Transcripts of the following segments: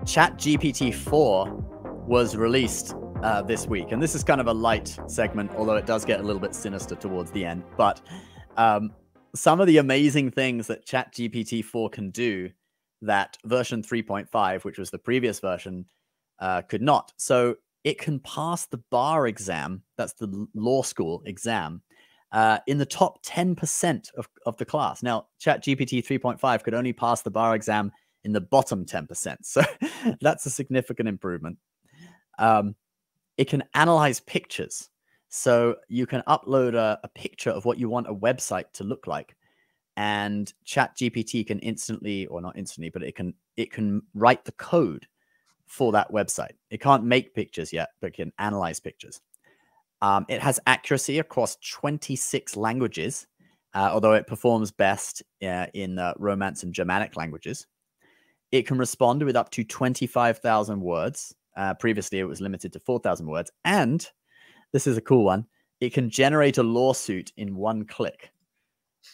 ChatGPT 4 was released this week, and this is kind of a light segment, although it does get a little bit sinister towards the end. But some of the amazing things that ChatGPT 4 can do that version 3.5, which was the previous version, could not. So it can pass the bar exam, that's the law school exam, in the top 10% of the class. Now, ChatGPT 3.5 could only pass the bar exam in the bottom 10%. So that's a significant improvement. It can analyze pictures. So you can upload a picture of what you want a website to look like. And ChatGPT can instantly, or not instantly, but it can write the code for that website. It can't make pictures yet, but it can analyze pictures. It has accuracy across 26 languages, although it performs best in Romance and Germanic languages. It can respond with up to 25,000 words. Previously, it was limited to 4,000 words. And this is a cool one. It can generate a lawsuit in one click.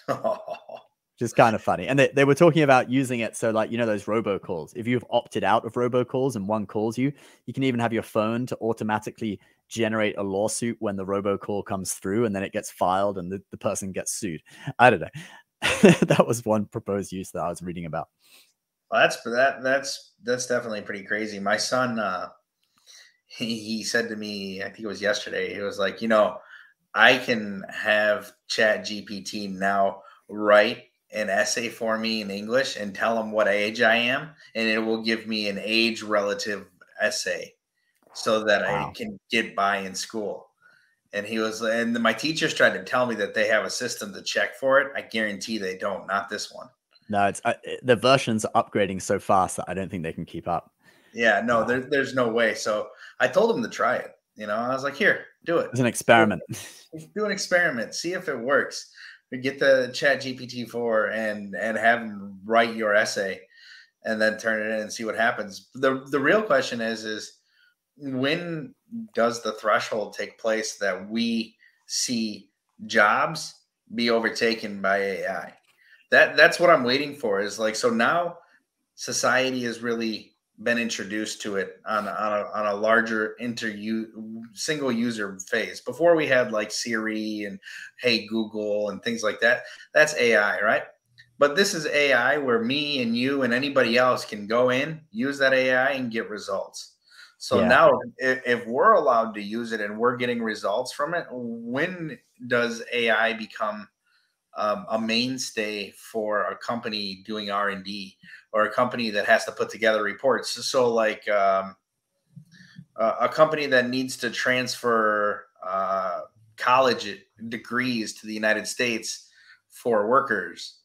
Which is kind of funny. And they were talking about using it. So like, you know, those robocalls, if you've opted out of robocalls and one calls you, you can even have your phone to automatically generate a lawsuit when the robocall comes through, and then it gets filed and the person gets sued. I don't know. That was one proposed use that I was reading about. Well, that's definitely pretty crazy. My son, he said to me, I think it was yesterday, he was like, you know, I can have Chat GPT now write an essay for me in English and tell him what age I am, and it will give me an age relative essay so that I can get by in school. And he was, and my teachers tried to tell me that they have a system to check for it. I guarantee they don't, not this one. No, it's the versions are upgrading so fast that I don't think they can keep up. Yeah, no, there's no way. So I told him to try it. You know, I was like, here, do it. It's an experiment. Do an experiment. See if it works. We get the Chat GPT 4 and have him write your essay and then turn it in and see what happens. The real question is when does the threshold take place that we see jobs be overtaken by AI? That's what I'm waiting for, is like, so now society has really been introduced to it on a larger single user phase. Before we had like Siri and Hey Google and things like that. That's AI, right? But this is AI where me and you and anybody else can go in, use that AI and get results. So now if we're allowed to use it and we're getting results from it, when does AI become a mainstay for a company doing R&D, or a company that has to put together reports? So like a company that needs to transfer college degrees to the United States for workers,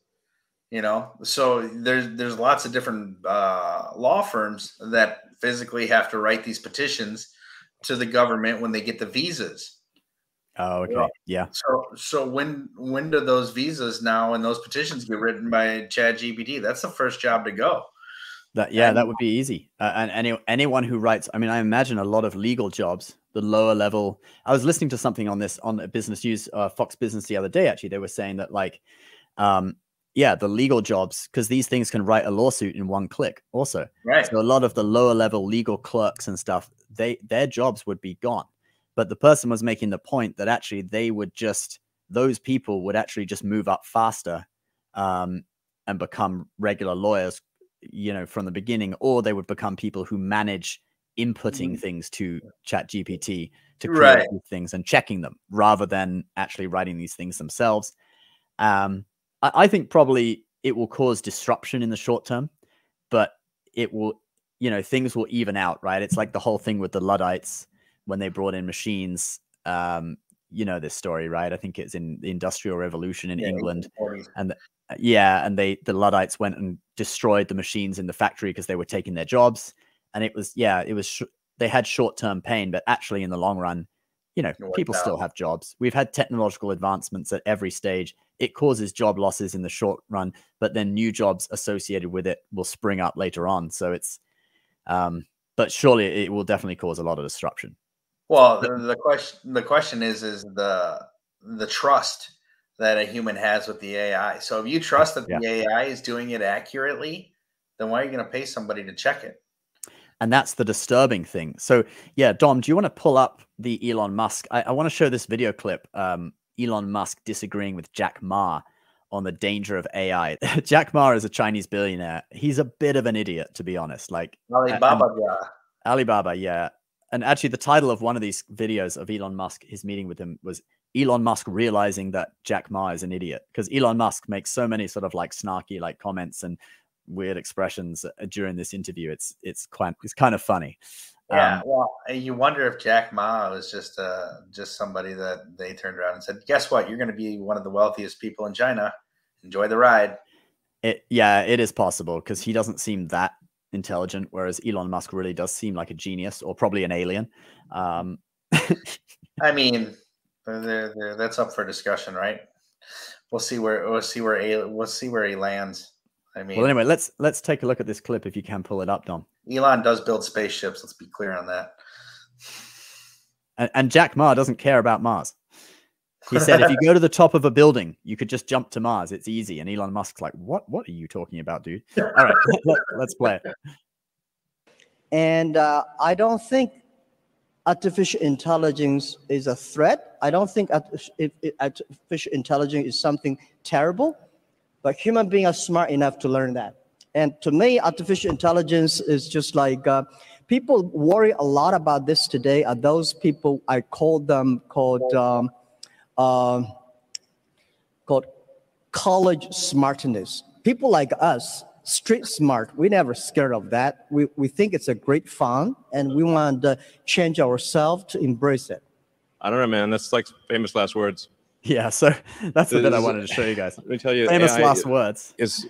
you know, so there's lots of different law firms that physically have to write these petitions to the government when they get the visas. Oh, okay. Well, yeah. So when do those visas now and those petitions get written by ChatGPT? That's the first job to go. That would be easy. And anyone who writes, I mean, I imagine a lot of legal jobs, the lower level. I was listening to something on this on Business News, Fox Business the other day. Actually, they were saying that like, the legal jobs, because these things can write a lawsuit in one click also. Right. So a lot of the lower level legal clerks and stuff, their jobs would be gone. But the person was making the point that actually those people would actually just move up faster and become regular lawyers, you know, from the beginning, or they would become people who manage inputting things to ChatGPT to create these things and checking them rather than actually writing these things themselves. I think probably it will cause disruption in the short term, but it will, you know, things will even out, right? It's like the whole thing with the Luddites when they brought in machines. You know this story, right? I think it's in the Industrial Revolution in England. And the Luddites went and destroyed the machines in the factory because they were taking their jobs. And they had short-term pain, but actually in the long run, you know, people still have jobs. We've had technological advancements at every stage. It causes job losses in the short run, but then new jobs associated with it will spring up later on. So it's, but surely it will definitely cause a lot of disruption. Well, the question is the trust that a human has with the AI. So if you trust that the AI is doing it accurately, then why are you going to pay somebody to check it? And that's the disturbing thing. So yeah, Dom, do you want to pull up the Elon Musk? I want to show this video clip. Elon Musk disagreeing with Jack Ma on the danger of AI. Jack Ma is a Chinese billionaire. He's a bit of an idiot, to be honest. Like Alibaba, yeah. Alibaba, yeah. And actually, the title of one of these videos of Elon Musk, his meeting with him, was Elon Musk realizing that Jack Ma is an idiot, because Elon Musk makes so many sort of like snarky like comments and weird expressions during this interview. It's kind of funny. Yeah, well, you wonder if Jack Ma was just somebody that they turned around and said, "Guess what? You're going to be one of the wealthiest people in China. Enjoy the ride." It is possible, because he doesn't seem that intelligent, whereas Elon Musk really does seem like a genius, or probably an alien. I mean, that's up for discussion, right? We'll see where he lands. I mean, well, anyway, let's take a look at this clip if you can pull it up, Dom. Elon does build spaceships. Let's be clear on that. And Jack Ma doesn't care about Mars. He said, if you go to the top of a building, you could just jump to Mars. It's easy. And Elon Musk's like, what are you talking about, dude? All right, let's play it. And I don't think artificial intelligence is a threat. I don't think artificial intelligence is something terrible, but human beings are smart enough to learn that. And to me, artificial intelligence is just like, people worry a lot about this today are those people, I call them called college smartness. People like us, street smart, we never scared of that. We think it's a great fun, and we want to change ourselves to embrace it. I don't know, man. That's like famous last words. Yeah, so that's the bit I wanted to show you guys. Let me tell you, famous AI last words is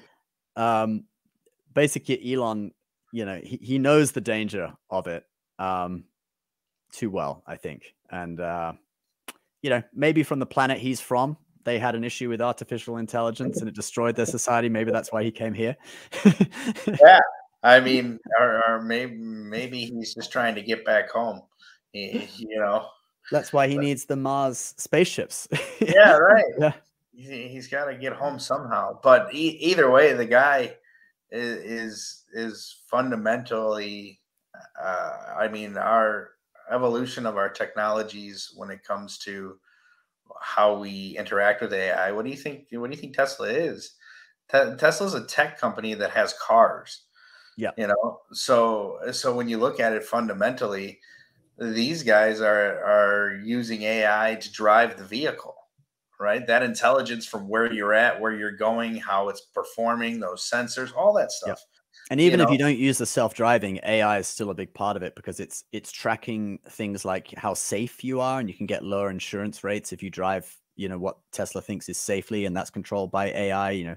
basically Elon. You know, he knows the danger of it too well, I think, and you know, maybe from the planet he's from, they had an issue with artificial intelligence and it destroyed their society. Maybe that's why he came here. Yeah, I mean, or maybe he's just trying to get back home. You know, that's why he needs the Mars spaceships. Yeah, right. Yeah, he's got to get home somehow. But either way, the guy is fundamentally. I mean, our evolution of our technologies when it comes to how we interact with AI. What do you think? What do you think Tesla is? Tesla's a tech company that has cars. Yeah. You know, so when you look at it fundamentally, these guys are using AI to drive the vehicle, right? That intelligence from where you're at, where you're going, how it's performing, those sensors, all that stuff. Yeah. And even if you don't use the self-driving, AI is still a big part of it, because it's tracking things like how safe you are, and you can get lower insurance rates if you drive, you know, what Tesla thinks is safely, and that's controlled by AI, you know,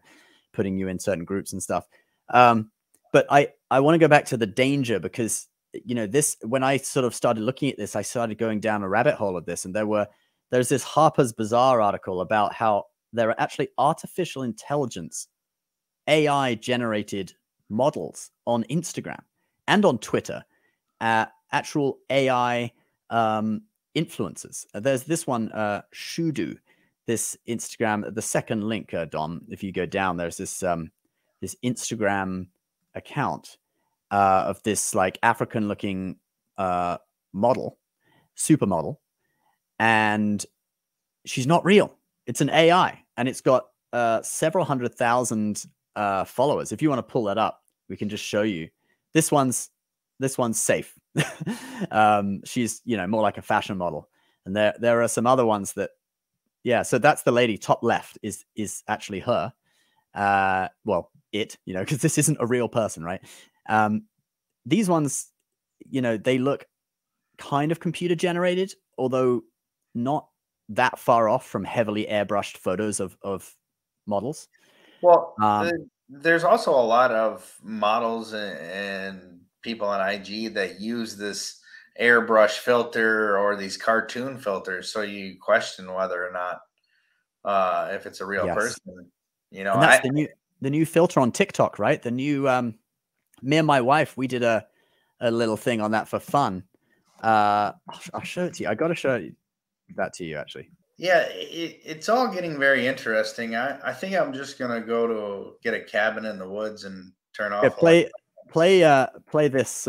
putting you in certain groups and stuff. But I want to go back to the danger, because, you know, this, when I sort of started looking at this, I started going down a rabbit hole of this, and there's this Harper's Bazaar article about how there are actually artificial intelligence, AI generated models on Instagram and on Twitter, actual AI influencers. There's this one, Shudu, this Instagram, the second link, Dom, if you go down, there's this this Instagram account of this like African looking model, supermodel, and she's not real. It's an AI, and it's got several 100,000 followers. If you want to pull that up, we can just show you. This one's safe. She's, you know, more like a fashion model, and there are some other ones that, yeah. So that's the lady top left is actually her. Well, it, you know, because this isn't a real person, right? These ones, you know, they look kind of computer generated, although not that far off from heavily airbrushed photos of models. Well, there's also a lot of models and people on IG that use this airbrush filter or these cartoon filters. So you question whether or not if it's a real person. You know, and that's the new filter on TikTok, right? The new me and my wife, we did a little thing on that for fun. I'll show it to you. I got to show that to you, actually. Yeah, it's all getting very interesting. I think I'm just gonna go to get a cabin in the woods and turn off. Yeah, play this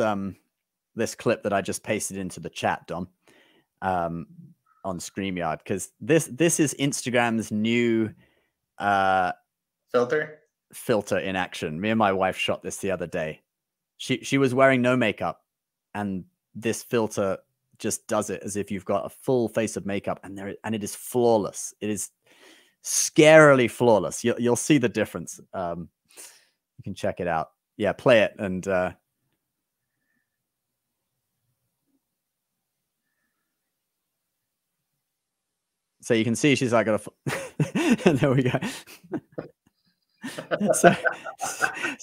this clip that I just pasted into the chat, Dom, on StreamYard, because this is Instagram's new filter in action. Me and my wife shot this the other day. She was wearing no makeup, and this filter just does it as if you've got a full face of makeup, and it is flawless. It is scarily flawless. You'll see the difference. You can check it out. Yeah, play it. And so you can see she's like got a there we go. so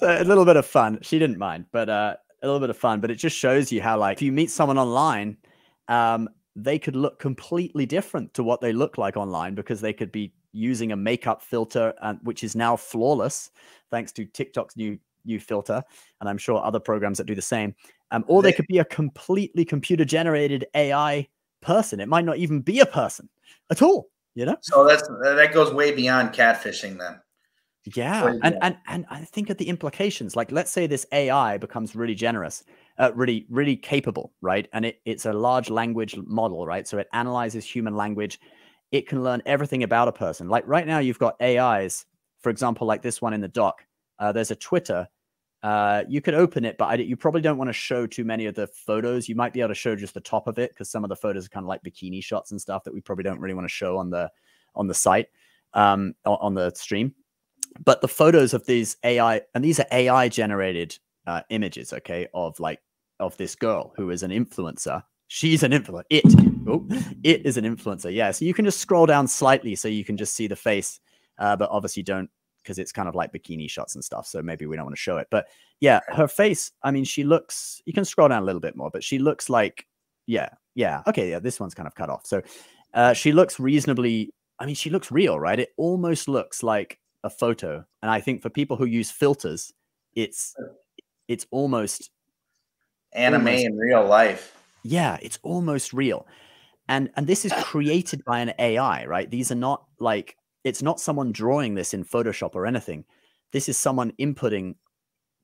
a little bit of fun. She didn't mind, but a little bit of fun. But it just shows you how, like, if you meet someone online, they could look completely different to what they look like online, because they could be using a makeup filter, which is now flawless thanks to TikTok's new filter, and I'm sure other programs that do the same. Or they could be a completely computer generated AI person. It might not even be a person at all, you know? So that goes way beyond catfishing then. Yeah. And I think of the implications. Like, let's say this AI becomes really generous, really capable, right? And it's a large language model, right? So it analyzes human language. It can learn everything about a person. Like right now you've got AIs, for example, like this one in the doc. There's a Twitter. You could open it, but you probably don't want to show too many of the photos. You might be able to show just the top of it, because some of the photos are kind of like bikini shots and stuff that we probably don't really want to show on the site, on the stream. But the photos of these AI, and these are AI generated images, okay, of this girl who is an influencer. She's an influencer. It is an influencer. Yeah. So you can just scroll down slightly so you can just see the face, but obviously don't, because it's kind of like bikini shots and stuff. So maybe we don't want to show it. But yeah, her face, I mean, she looks, you can scroll down a little bit more, but she looks like, yeah. Okay. Yeah. This one's kind of cut off. So she looks reasonably, I mean, she looks real, right? It almost looks like a photo. And I think for people who use filters, it's almost anime in real life. Yeah, it's almost real. And this is created by an AI, right? These are not like, it's not someone drawing this in Photoshop or anything. This is someone inputting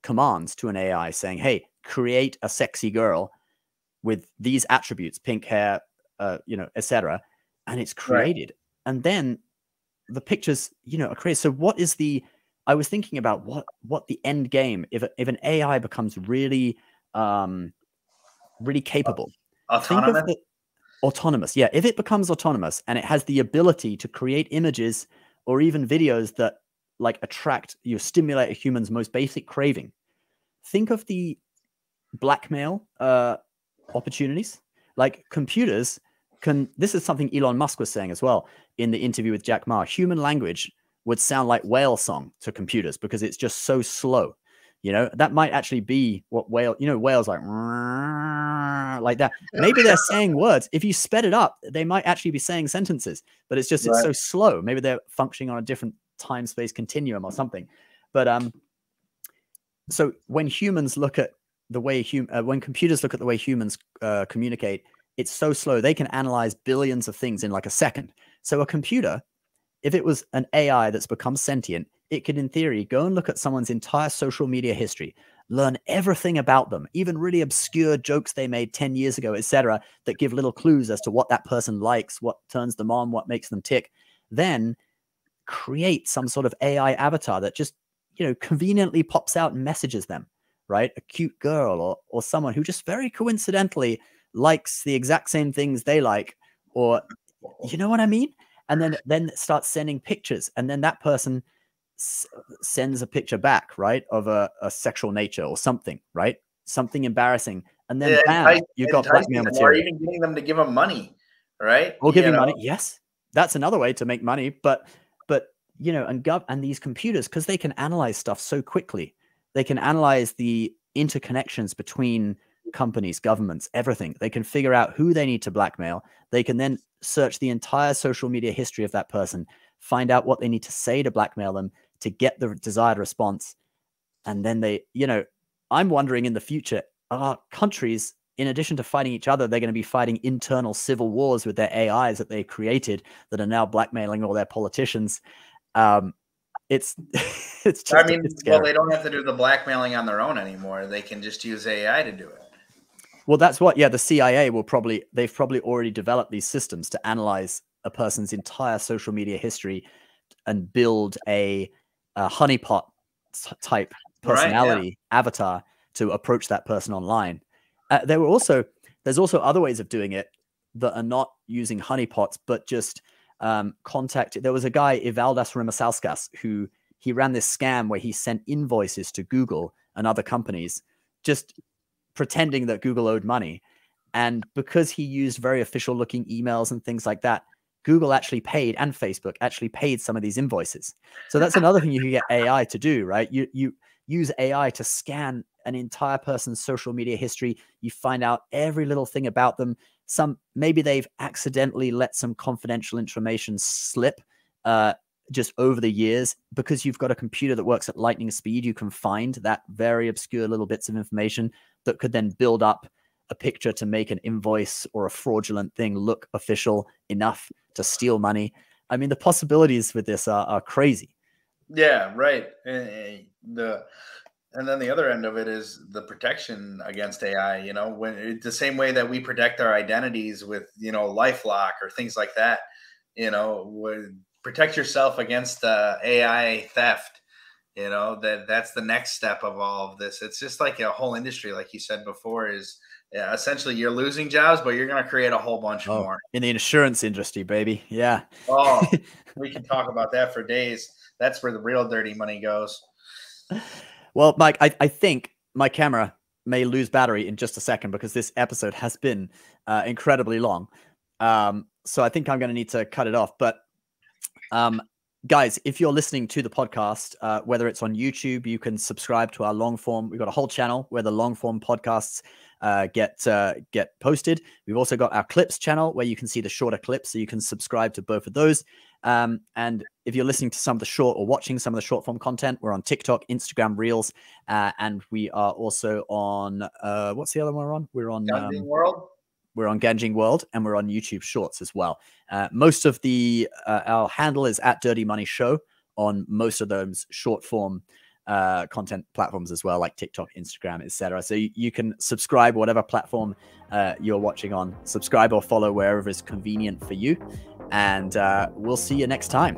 commands to an AI saying, hey, create a sexy girl with these attributes, pink hair, etc. And it's created. Right. And then the pictures, are created. So what is I was thinking about what the end game, if an AI becomes really capable. Autonomous. Yeah. If it becomes autonomous and it has the ability to create images or even videos that like stimulate a human's most basic craving. Think of the blackmail opportunities. Like computers this is something Elon Musk was saying as well in the interview with Jack Ma. Human language would sound like whale song to computers because it's just so slow. That might actually be what whales like that. Maybe they're saying words. If you sped it up, they might actually be saying sentences, but it's just, it's so slow. Maybe they're functioning on a different time-space continuum or something. But so when humans look at the way when computers look at the way humans communicate, it's so slow. They can analyze billions of things in like a second. So a computer, if it was an AI that's become sentient, it could, in theory, go and look at someone's entire social media history, learn everything about them, even really obscure jokes they made 10 years ago, etc., that give little clues as to what that person likes, what turns them on, what makes them tick, then create some sort of AI avatar that just, conveniently pops out and messages them, right? A cute girl or someone who just very coincidentally likes the exact same things they like, or, you know what I mean? And then starts sending pictures, and then that person sends a picture back, right, of a sexual nature or something, right? Something embarrassing. And then bam, you've got blackmail material. Or even getting them to give them money, right? Or giving money. Yes. That's another way to make money. But and these computers, because they can analyze stuff so quickly, they can analyze the interconnections between companies, governments, everything. They can figure out who they need to blackmail. They can then search the entire social media history of that person, find out what they need to say to blackmail them to get the desired response. And then they, I'm wondering in the future, are countries, in addition to fighting each other, they're going to be fighting internal civil wars with their AIs that they created that are now blackmailing all their politicians. It's just, well, they don't have to do the blackmailing on their own anymore. They can just use AI to do it. Well, that's what, yeah, the CIA they've probably already developed these systems to analyze a person's entire social media history and build a honeypot type personality avatar to approach that person online. There's also other ways of doing it that are not using honeypots, but just contact. There was a guy, Ivaldas Rimasauskas, who he ran this scam where he sent invoices to Google and other companies, just pretending that Google owed money. And because he used very official looking emails and things like that, Google actually paid, and Facebook actually paid some of these invoices. So that's another thing you can get AI to do, right? You use AI to scan an entire person's social media history. You find out every little thing about them. Maybe they've accidentally let some confidential information slip just over the years. Because you've got a computer that works at lightning speed, you can find that very obscure little bits of information that could then build up a picture to make an invoice or a fraudulent thing look official enough to steal money. I mean, the possibilities with this are crazy. Yeah, right. And then the other end of it is the protection against AI. You know, when the same way that we protect our identities with, you know, LifeLock or things like that. You know, protect yourself against AI theft. You know, that's the next step of all of this. It's just like a whole industry, like you said before, is essentially you're losing jobs, but you're going to create a whole bunch more. In the insurance industry, baby. Yeah. Oh, we can talk about that for days. That's where the real dirty money goes. Well, Mike, I think my camera may lose battery in just a second because this episode has been incredibly long. So I think I'm going to need to cut it off. But guys, if you're listening to the podcast, whether it's on YouTube, you can subscribe to our long form. We've got a whole channel where the long form podcasts get posted. We've also got our clips channel where you can see the shorter clips, so you can subscribe to both of those. And if you're listening to some of the short or watching some of the short form content, we're on TikTok, Instagram Reels, and we are also on what's the other one we're on? We're on Ganjing World. We're on Ganjing World, and we're on YouTube Shorts as well. Most of our handle is @DirtyMoneyShow on most of those short form content platforms as well, like TikTok, Instagram, etc. So you can subscribe whatever platform you're watching on. Subscribe or follow wherever is convenient for you, and we'll see you next time.